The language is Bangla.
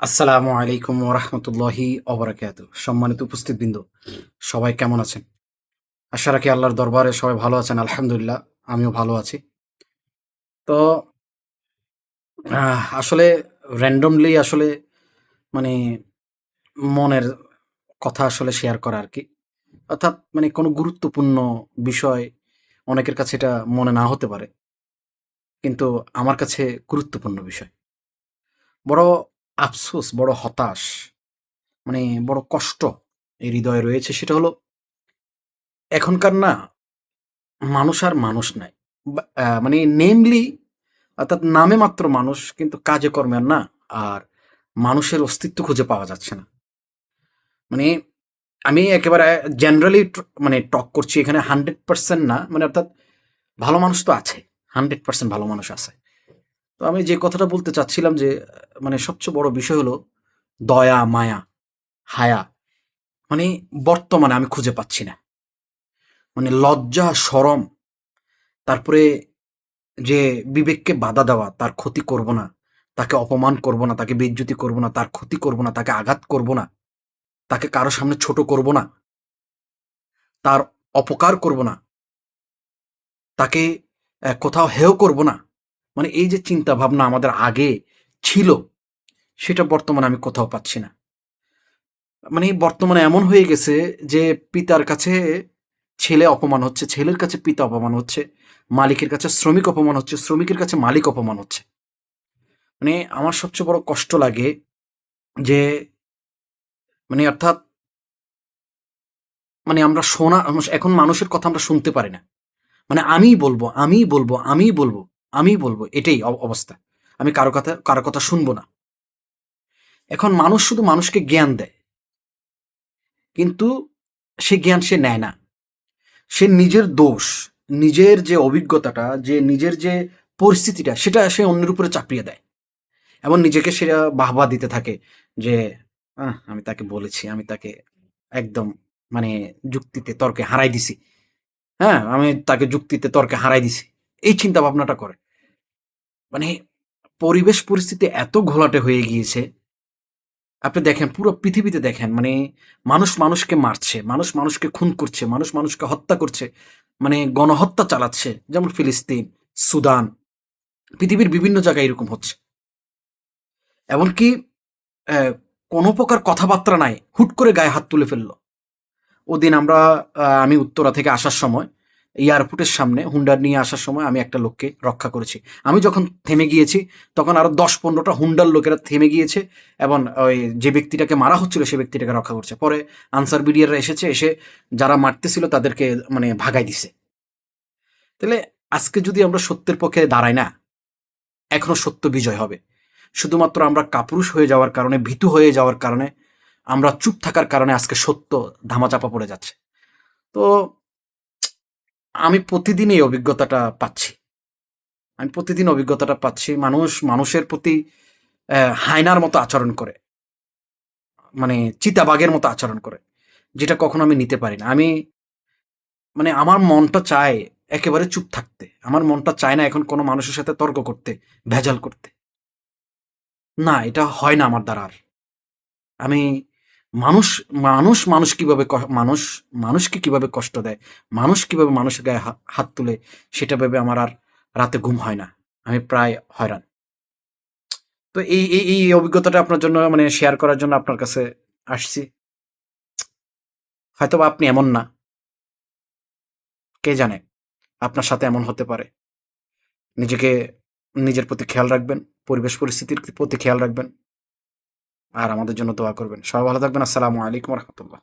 আসসালামু আলাইকুম ওরহমতুল্লাহি অবরাকাতু। সম্মানিত উপস্থিতবৃন্দ, সবাই কেমন আছেন? আশা রাখি আল্লাহর দরবারে সবাই ভালো আছেন। আলহামদুলিল্লাহ, আমিও ভালো আছি। তো আসলে randomly আসলে মানে মনের কথা আসলে শেয়ার করা আরকি। অর্থাৎ মানে কোনো গুরুত্বপূর্ণ বিষয় অনেকের কাছে এটা মনে না হতে পারে। কিন্তু আমার কাছে গুরুত্বপূর্ণ বিষয়। বড় আফসোস, বড় হতাশ, মানে বড় কষ্ট এই হৃদয়ে রয়েছে, সেটা হলো এখনকার না মানুষ আর মানুষ নাই। মানে নেমলি অর্থাৎ নামে মাত্র মানুষ, কিন্তু কাজে কর্মে আর না। আর মানুষের অস্তিত্ব খুঁজে পাওয়া যাচ্ছে না। মানে আমি একেবারে জেনারেলি মানে টক করছি এখানে, 100% না, মানে অর্থাৎ ভালো মানুষ তো আছে, 100% ভালো মানুষ আছে। তো আমি যে কথাটা বলতে চাচ্ছিলাম যে মানে সবচেয়ে বড় বিষয় হলো দয়া, মায়া, হায়া, মানে বর্তমানে আমি খুঁজে পাচ্ছি না। মানে লজ্জা, শরম, তারপরে যে বিবেককে বাধা দেওয়া, তার ক্ষতি করব না, তাকে অপমান করব না, তাকে বেইজ্জতি করব না, তার ক্ষতি করব না, তাকে আঘাত করব না, তাকে কারো সামনে ছোট করব না, তার অপকার করব না, তাকে কোথাও হেয় করব না। মানে এই যে চিন্তা ভাবনা আমাদের আগে ছিল, সেটা বর্তমানে আমি কোথাও পাচ্ছি না। মানে বর্তমানে এমন হয়ে গেছে যে পিতার কাছে ছেলে অপমান হচ্ছে, ছেলের কাছে পিতা অপমান হচ্ছে, মালিকের কাছে শ্রমিক অপমান হচ্ছে, শ্রমিকের কাছে মালিক অপমান হচ্ছে। মানে আমার সবচেয়ে বড় কষ্ট লাগে যে মানে অর্থাৎ মানে আমরা শোনা এখন মানুষের কথা আমরা শুনতে পারি না। মানে আমিই বলবো, আমিই বলবো, আমিই বলবো, আমিই বলবো, এটাই অবস্থা। আমি কারো কথা শুনবো না। এখন মানুষ শুধু মানুষকে জ্ঞান দেয়, কিন্তু সে জ্ঞান সে নেয় না। সে নিজের দোষ, নিজের যে অভিজ্ঞতাটা, যে নিজের যে পরিস্থিতিটা, সেটা সে অন্যের উপরে চাপিয়ে দেয় এবং নিজেকে সেটা বাহবা দিতে থাকে যে আমি তাকে বলেছি, আমি তাকে একদম মানে যুক্তিতে তর্কে হারাই দিছি। হ্যাঁ, আমি তাকে যুক্তিতে তর্কে হারাই দিছি। এই চিন্তা ভাবনাটা করে। মানে পরিবেশ পরিস্থিতি এত ঘোলাটে হয়ে গিয়েছে, আপনি দেখেন পুরো পৃথিবীতে দেখেন, মানে মানুষ মানুষকে মারছে, মানুষ মানুষকে খুন করছে, মানুষ মানুষকে হত্যা করছে, মানে গণহত্যা চালাচ্ছে। যেমন ফিলিস্তিন, সুদান, পৃথিবীর বিভিন্ন জায়গায় এরকম হচ্ছে। এমনকি অ্যা কোনো প্রকার কথাবার্তা নাই, হুট করে গায়ে হাত তুলে ফেলল। ওদিন আমরা আমি উত্তরা থেকে আসার সময় এয়ারপোর্টের সামনে হুন্ডা নিয়ে আসার সময় আমি একটা লোককে রক্ষা করেছি। আমি যখন থেমে গিয়েছি, তখন আরো ১০-১৫টা হুন্ডার লোকেরা থেমে গিয়েছে এবং ওই যে ব্যক্তিটাকে মারা হচ্ছিল সে ব্যক্তিটাকে রক্ষা করছে। পরে আনসার বিডিআররা এসেছে, এসে যারা মারতেছিল তাদেরকে মানে ভাগায় দিছে। তাহলে আজকে যদি আমরা সত্যের পক্ষে দাঁড়াই না, এখনো সত্য বিজয় হবে। শুধুমাত্র আমরা কাপুরুষ হয়ে যাওয়ার কারণে, ভীতু হয়ে যাওয়ার কারণে, আমরা চুপ থাকার কারণে আজকে সত্য ধামাচাপা পড়ে যাচ্ছে। তো আমি প্রতিদিন এই অভিজ্ঞতাটা পাচ্ছি। আমি প্রতিদিন অভিজ্ঞতাটা পাচ্ছি। মানুষ মানুষের প্রতি হায়নার মতো আচরণ করে। মানে চিতাবাঘের মতো আচরণ করে। যেটা কখনো আমি নিতে পারি না। আমি মানে আমার মনটা চায় একেবারে চুপ থাকতে। আমার মনটা চায় না এখন কোনো মানুষের সাথে তর্ক করতে, ভেজাল করতে। না, এটা হয় না আমার দ্বারা আর। আমি মানুষ, মানুষ কিভাবে মানুষ মানুষকে কিভাবে কষ্ট দেয়, মানুষ কিভাবে মানুষের গায়ে হাত তুলে, সেটা ভেবে আমার আর রাতে ঘুম হয় না। আমি প্রায় হয়রান। তো এই অভিজ্ঞতাটা আপনার জন্য মানে শেয়ার করার জন্য আপনার কাছে আসছি। হয়তোবা আপনি এমন না। কে জানে? আপনার সাথে এমন হতে পারে। নিজেকে নিজের প্রতি খেয়াল রাখবেন, পরিবেশ পরিস্থিতির প্রতি খেয়াল রাখবেন। আর আমাদের জন্য দোয়া করবেন। সবাই ভালো থাকবেন। আসসালামু আলাইকুম ওয়া রাহমাতুল্লাহ।